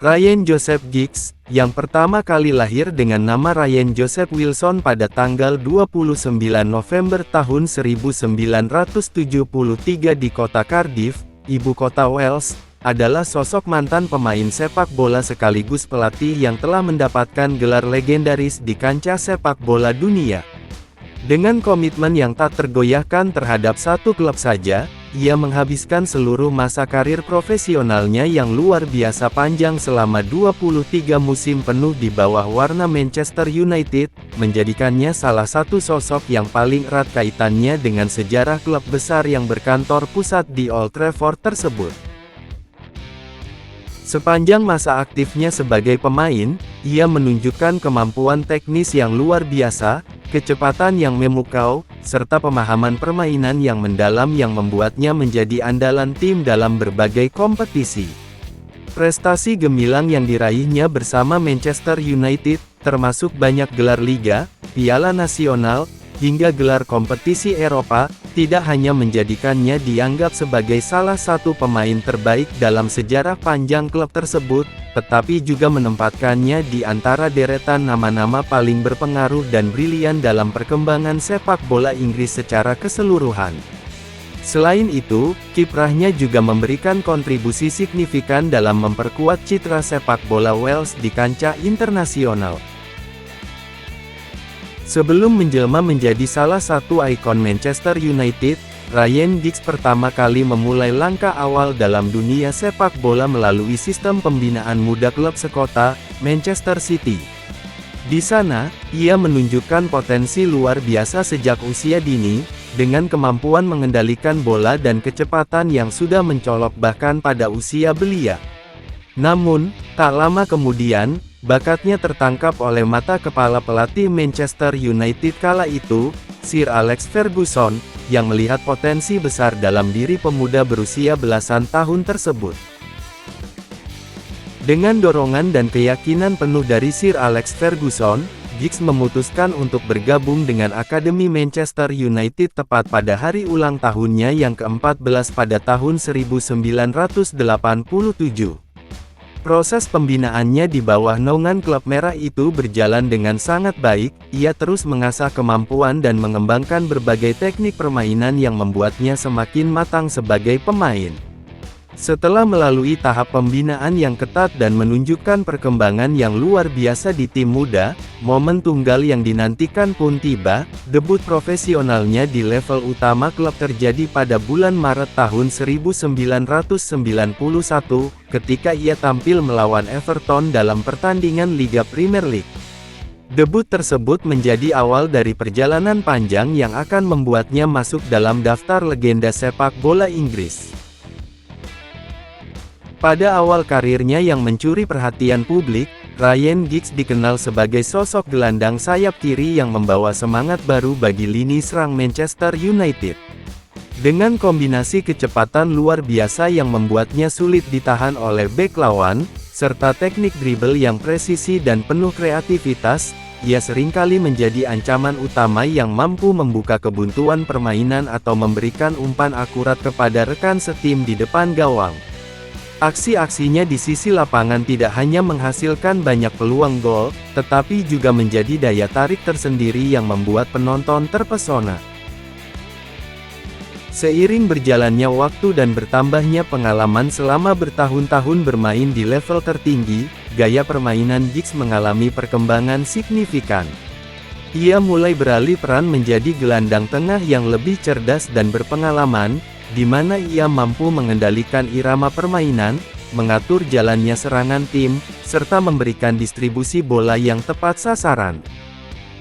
Ryan Joseph Giggs, yang pertama kali lahir dengan nama Ryan Joseph Wilson pada tanggal 29 November tahun 1973 di kota Cardiff, ibu kota Wales, adalah sosok mantan pemain sepak bola sekaligus pelatih yang telah mendapatkan gelar legendaris di kancah sepak bola dunia. Dengan komitmen yang tak tergoyahkan terhadap satu klub saja, ia menghabiskan seluruh masa karir profesionalnya yang luar biasa panjang selama 23 musim penuh di bawah warna Manchester United, menjadikannya salah satu sosok yang paling erat kaitannya dengan sejarah klub besar yang berkantor pusat di Old Trafford tersebut. Sepanjang masa aktifnya sebagai pemain, ia menunjukkan kemampuan teknis yang luar biasa, kecepatan yang memukau, serta pemahaman permainan yang mendalam yang membuatnya menjadi andalan tim dalam berbagai kompetisi. Prestasi gemilang yang diraihnya bersama Manchester United, termasuk banyak gelar liga, piala nasional, hingga gelar kompetisi Eropa, tidak hanya menjadikannya dianggap sebagai salah satu pemain terbaik dalam sejarah panjang klub tersebut, tetapi juga menempatkannya di antara deretan nama-nama paling berpengaruh dan brilian dalam perkembangan sepak bola Inggris secara keseluruhan. Selain itu, kiprahnya juga memberikan kontribusi signifikan dalam memperkuat citra sepak bola Wales di kancah internasional. Sebelum menjelma menjadi salah satu ikon Manchester United, Ryan Giggs pertama kali memulai langkah awal dalam dunia sepak bola melalui sistem pembinaan muda klub sekota, Manchester City. Di sana, ia menunjukkan potensi luar biasa sejak usia dini, dengan kemampuan mengendalikan bola dan kecepatan yang sudah mencolok bahkan pada usia belia. Namun, tak lama kemudian, bakatnya tertangkap oleh mata kepala pelatih Manchester United kala itu, Sir Alex Ferguson, yang melihat potensi besar dalam diri pemuda berusia belasan tahun tersebut. Dengan dorongan dan keyakinan penuh dari Sir Alex Ferguson, Giggs memutuskan untuk bergabung dengan Akademi Manchester United tepat pada hari ulang tahunnya yang ke-14 pada tahun 1987. Proses pembinaannya di bawah naungan klub merah itu berjalan dengan sangat baik, ia terus mengasah kemampuan dan mengembangkan berbagai teknik permainan yang membuatnya semakin matang sebagai pemain. Setelah melalui tahap pembinaan yang ketat dan menunjukkan perkembangan yang luar biasa di tim muda, momen tunggal yang dinantikan pun tiba. Debut profesionalnya di level utama klub terjadi pada bulan Maret tahun 1991, ketika ia tampil melawan Everton dalam pertandingan Liga Premier League. Debut tersebut menjadi awal dari perjalanan panjang yang akan membuatnya masuk dalam daftar legenda sepak bola Inggris. Pada awal karirnya yang mencuri perhatian publik, Ryan Giggs dikenal sebagai sosok gelandang sayap kiri yang membawa semangat baru bagi lini serang Manchester United. Dengan kombinasi kecepatan luar biasa yang membuatnya sulit ditahan oleh bek lawan, serta teknik dribble yang presisi dan penuh kreativitas, ia seringkali menjadi ancaman utama yang mampu membuka kebuntuan permainan atau memberikan umpan akurat kepada rekan setim di depan gawang. Aksi-aksinya di sisi lapangan tidak hanya menghasilkan banyak peluang gol, tetapi juga menjadi daya tarik tersendiri yang membuat penonton terpesona. Seiring berjalannya waktu dan bertambahnya pengalaman selama bertahun-tahun bermain di level tertinggi, gaya permainan Giggs mengalami perkembangan signifikan. Ia mulai beralih peran menjadi gelandang tengah yang lebih cerdas dan berpengalaman, di mana ia mampu mengendalikan irama permainan, mengatur jalannya serangan tim, serta memberikan distribusi bola yang tepat sasaran.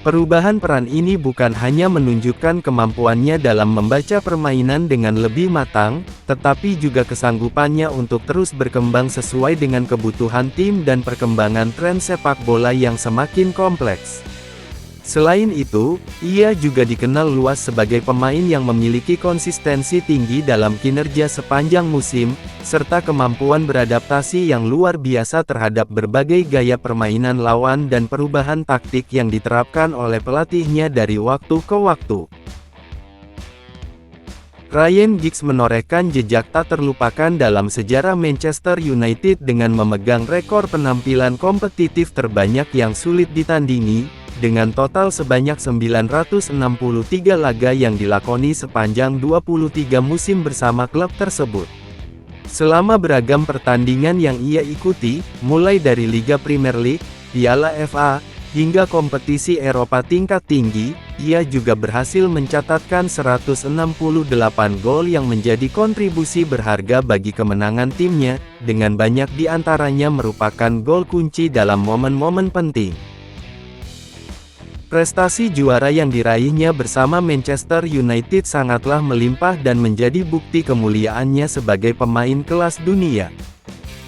Perubahan peran ini bukan hanya menunjukkan kemampuannya dalam membaca permainan dengan lebih matang, tetapi juga kesanggupannya untuk terus berkembang sesuai dengan kebutuhan tim dan perkembangan tren sepak bola yang semakin kompleks. Selain itu, ia juga dikenal luas sebagai pemain yang memiliki konsistensi tinggi dalam kinerja sepanjang musim, serta kemampuan beradaptasi yang luar biasa terhadap berbagai gaya permainan lawan dan perubahan taktik yang diterapkan oleh pelatihnya dari waktu ke waktu. Ryan Giggs menorehkan jejak tak terlupakan dalam sejarah Manchester United dengan memegang rekor penampilan kompetitif terbanyak yang sulit ditandingi, dengan total sebanyak 963 laga yang dilakoni sepanjang 23 musim bersama klub tersebut. Selama beragam pertandingan yang ia ikuti, mulai dari Liga Premier League, Piala FA, hingga kompetisi Eropa tingkat tinggi, ia juga berhasil mencatatkan 168 gol yang menjadi kontribusi berharga bagi kemenangan timnya, dengan banyak di antaranya merupakan gol kunci dalam momen-momen penting. Prestasi juara yang diraihnya bersama Manchester United sangatlah melimpah dan menjadi bukti kemuliaannya sebagai pemain kelas dunia.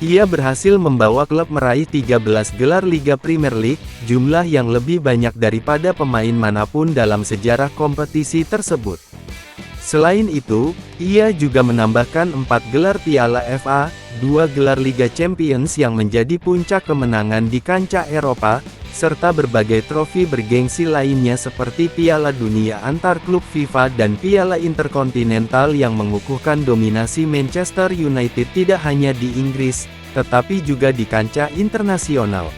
Ia berhasil membawa klub meraih 13 gelar Liga Premier League, jumlah yang lebih banyak daripada pemain manapun dalam sejarah kompetisi tersebut. Selain itu, ia juga menambahkan 4 gelar Piala FA, 2 gelar Liga Champions yang menjadi puncak kemenangan di kancah Eropa, serta berbagai trofi bergengsi lainnya seperti Piala Dunia antar klub FIFA dan Piala Interkontinental yang mengukuhkan dominasi Manchester United tidak hanya di Inggris, tetapi juga di kancah internasional.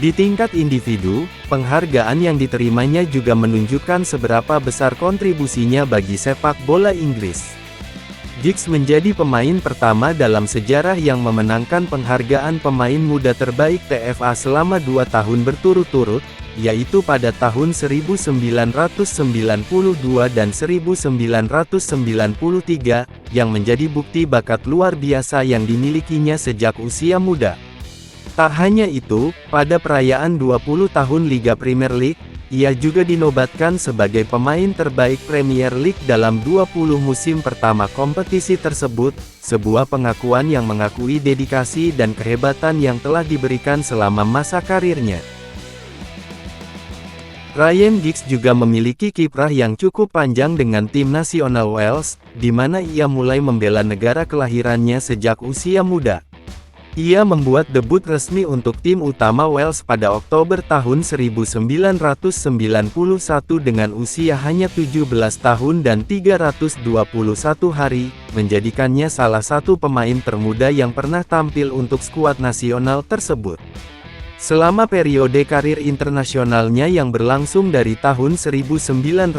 Di tingkat individu, penghargaan yang diterimanya juga menunjukkan seberapa besar kontribusinya bagi sepak bola Inggris. Giggs menjadi pemain pertama dalam sejarah yang memenangkan penghargaan pemain muda terbaik TFA selama 2 tahun berturut-turut, yaitu pada tahun 1992 dan 1993, yang menjadi bukti bakat luar biasa yang dimilikinya sejak usia muda. Tak hanya itu, pada perayaan 20 tahun Liga Premier League, ia juga dinobatkan sebagai pemain terbaik Premier League dalam 20 musim pertama kompetisi tersebut, sebuah pengakuan yang mengakui dedikasi dan kehebatan yang telah diberikan selama masa karirnya. Ryan Giggs juga memiliki kiprah yang cukup panjang dengan tim nasional Wales, di mana ia mulai membela negara kelahirannya sejak usia muda. Ia membuat debut resmi untuk tim utama Wales pada Oktober tahun 1991 dengan usia hanya 17 tahun dan 321 hari, menjadikannya salah satu pemain termuda yang pernah tampil untuk skuad nasional tersebut. Selama periode karir internasionalnya yang berlangsung dari tahun 1991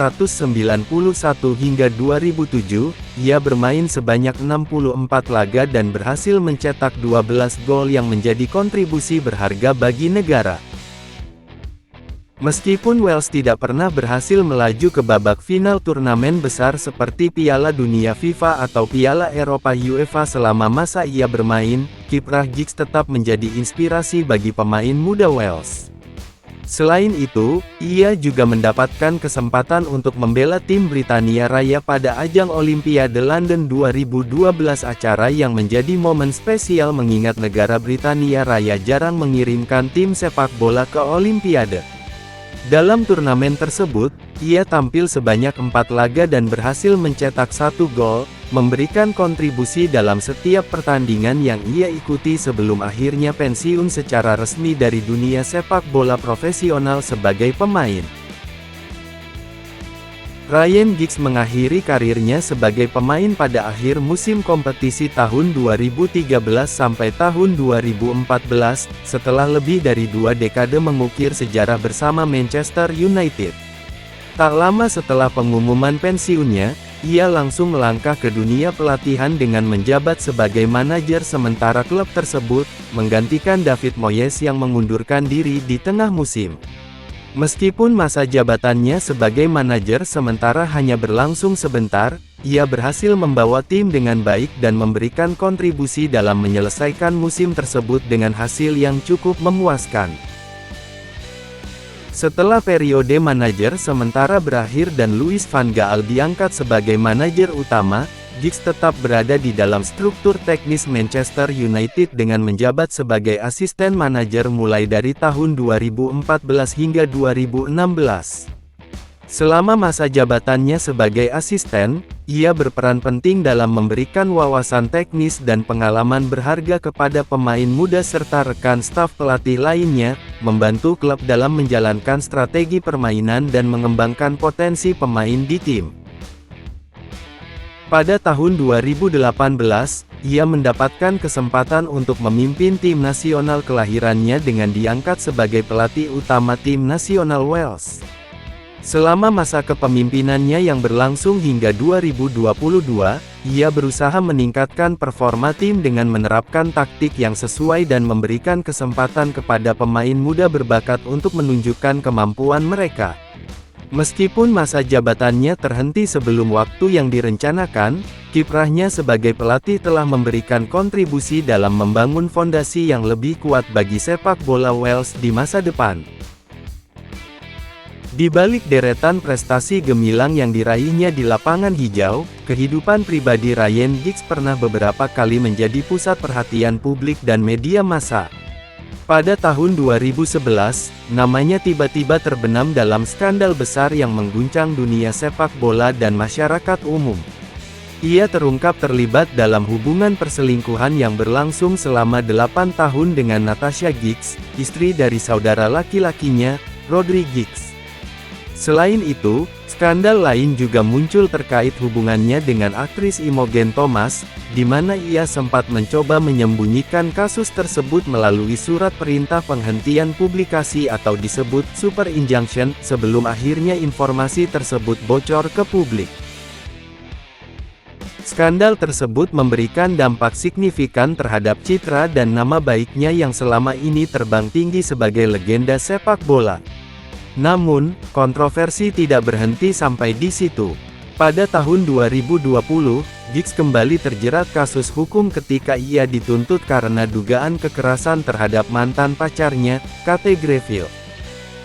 hingga 2007, ia bermain sebanyak 64 laga dan berhasil mencetak 12 gol yang menjadi kontribusi berharga bagi negara. Meskipun Wales tidak pernah berhasil melaju ke babak final turnamen besar seperti Piala Dunia FIFA atau Piala Eropa UEFA selama masa ia bermain, kiprah Giggs tetap menjadi inspirasi bagi pemain muda Wales. Selain itu, ia juga mendapatkan kesempatan untuk membela tim Britania Raya pada ajang Olimpiade London 2012, acara yang menjadi momen spesial mengingat negara Britania Raya jarang mengirimkan tim sepak bola ke Olimpiade. Dalam turnamen tersebut, ia tampil sebanyak 4 laga dan berhasil mencetak 1 gol, memberikan kontribusi dalam setiap pertandingan yang ia ikuti sebelum akhirnya pensiun secara resmi dari dunia sepak bola profesional sebagai pemain. Ryan Giggs mengakhiri karirnya sebagai pemain pada akhir musim kompetisi tahun 2013 sampai tahun 2014, setelah lebih dari 2 dekade mengukir sejarah bersama Manchester United. Tak lama setelah pengumuman pensiunnya, ia langsung melangkah ke dunia pelatihan dengan menjabat sebagai manajer sementara klub tersebut, menggantikan David Moyes yang mengundurkan diri di tengah musim. Meskipun masa jabatannya sebagai manajer sementara hanya berlangsung sebentar, ia berhasil membawa tim dengan baik dan memberikan kontribusi dalam menyelesaikan musim tersebut dengan hasil yang cukup memuaskan. Setelah periode manajer sementara berakhir dan Louis van Gaal diangkat sebagai manajer utama, Giggs tetap berada di dalam struktur teknis Manchester United dengan menjabat sebagai asisten manajer mulai dari tahun 2014 hingga 2016. Selama masa jabatannya sebagai asisten, ia berperan penting dalam memberikan wawasan teknis dan pengalaman berharga kepada pemain muda serta rekan staf pelatih lainnya, membantu klub dalam menjalankan strategi permainan dan mengembangkan potensi pemain di tim. Pada tahun 2018, ia mendapatkan kesempatan untuk memimpin tim nasional kelahirannya dengan diangkat sebagai pelatih utama tim nasional Wales. Selama masa kepemimpinannya yang berlangsung hingga 2022, ia berusaha meningkatkan performa tim dengan menerapkan taktik yang sesuai dan memberikan kesempatan kepada pemain muda berbakat untuk menunjukkan kemampuan mereka. Meskipun masa jabatannya terhenti sebelum waktu yang direncanakan, kiprahnya sebagai pelatih telah memberikan kontribusi dalam membangun fondasi yang lebih kuat bagi sepak bola Wales di masa depan. Di balik deretan prestasi gemilang yang diraihnya di lapangan hijau, kehidupan pribadi Ryan Giggs pernah beberapa kali menjadi pusat perhatian publik dan media massa. Pada tahun 2011, namanya tiba-tiba terbenam dalam skandal besar yang mengguncang dunia sepak bola dan masyarakat umum. Ia terungkap terlibat dalam hubungan perselingkuhan yang berlangsung selama 8 tahun dengan Natasha Giggs, istri dari saudara laki-lakinya, Rodri Giggs. Selain itu, skandal lain juga muncul terkait hubungannya dengan aktris Imogen Thomas, di mana ia sempat mencoba menyembunyikan kasus tersebut melalui surat perintah penghentian publikasi atau disebut super injunction, sebelum akhirnya informasi tersebut bocor ke publik. Skandal tersebut memberikan dampak signifikan terhadap citra dan nama baiknya yang selama ini terbang tinggi sebagai legenda sepak bola. Namun, kontroversi tidak berhenti sampai di situ. Pada tahun 2020, Giggs kembali terjerat kasus hukum ketika ia dituntut karena dugaan kekerasan terhadap mantan pacarnya, Kate Greville.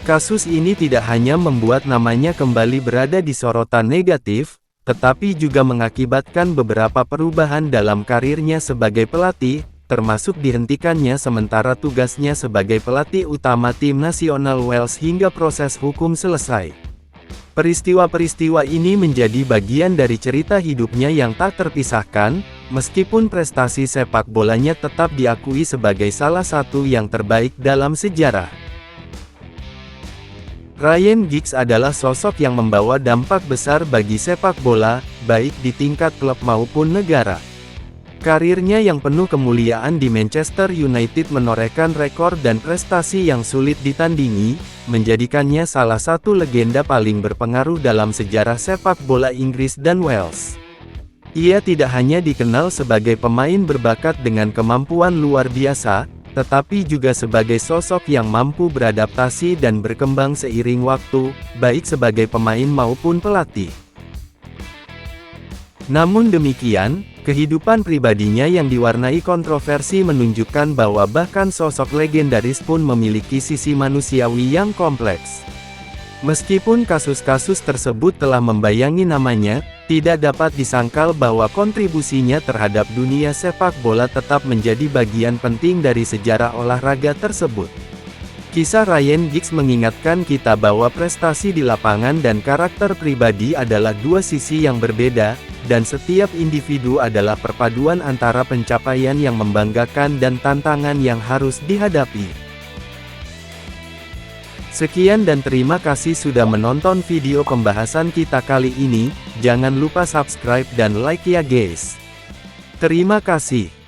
Kasus ini tidak hanya membuat namanya kembali berada di sorotan negatif, tetapi juga mengakibatkan beberapa perubahan dalam karirnya sebagai pelatih, termasuk dihentikannya sementara tugasnya sebagai pelatih utama tim nasional Wales hingga proses hukum selesai. Peristiwa-peristiwa ini menjadi bagian dari cerita hidupnya yang tak terpisahkan, meskipun prestasi sepak bolanya tetap diakui sebagai salah satu yang terbaik dalam sejarah. Ryan Giggs adalah sosok yang membawa dampak besar bagi sepak bola, baik di tingkat klub maupun negara. Karirnya yang penuh kemuliaan di Manchester United menorehkan rekor dan prestasi yang sulit ditandingi, menjadikannya salah satu legenda paling berpengaruh dalam sejarah sepak bola Inggris dan Wales. Ia tidak hanya dikenal sebagai pemain berbakat dengan kemampuan luar biasa, tetapi juga sebagai sosok yang mampu beradaptasi dan berkembang seiring waktu, baik sebagai pemain maupun pelatih. Namun demikian, kehidupan pribadinya yang diwarnai kontroversi menunjukkan bahwa bahkan sosok legendaris pun memiliki sisi manusiawi yang kompleks. Meskipun kasus-kasus tersebut telah membayangi namanya, tidak dapat disangkal bahwa kontribusinya terhadap dunia sepak bola tetap menjadi bagian penting dari sejarah olahraga tersebut. Kisah Ryan Giggs mengingatkan kita bahwa prestasi di lapangan dan karakter pribadi adalah dua sisi yang berbeda, dan setiap individu adalah perpaduan antara pencapaian yang membanggakan dan tantangan yang harus dihadapi. Sekian dan terima kasih sudah menonton video pembahasan kita kali ini, jangan lupa subscribe dan like ya guys. Terima kasih.